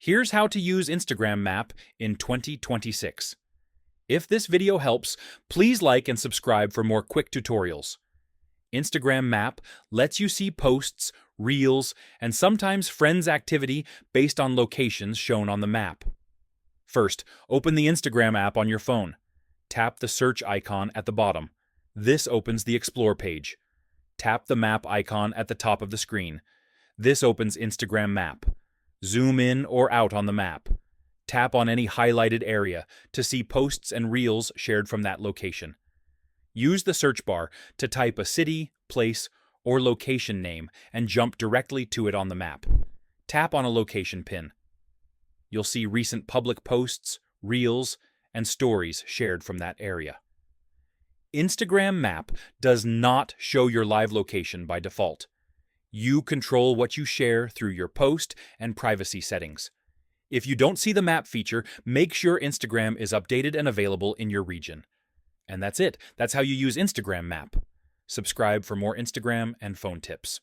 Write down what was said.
Here's how to use Instagram Map in 2026. If this video helps, please like and subscribe for more quick tutorials. Instagram Map lets you see posts, reels, and sometimes friends' activity based on locations shown on the map. First, open the Instagram app on your phone. Tap the search icon at the bottom. This opens the Explore page. Tap the map icon at the top of the screen. This opens Instagram Map. Zoom in or out on the map. Tap on any highlighted area to see posts and reels shared from that location. Use the search bar to type a city, place, or location name and jump directly to it on the map. Tap on a location pin. You'll see recent public posts, reels, and stories shared from that area. Instagram Map does not show your live location by default. You control what you share through your post and privacy settings. If you don't see the map feature, make sure Instagram is updated and available in your region. And that's it. That's how you use Instagram Map. Subscribe for more Instagram and phone tips.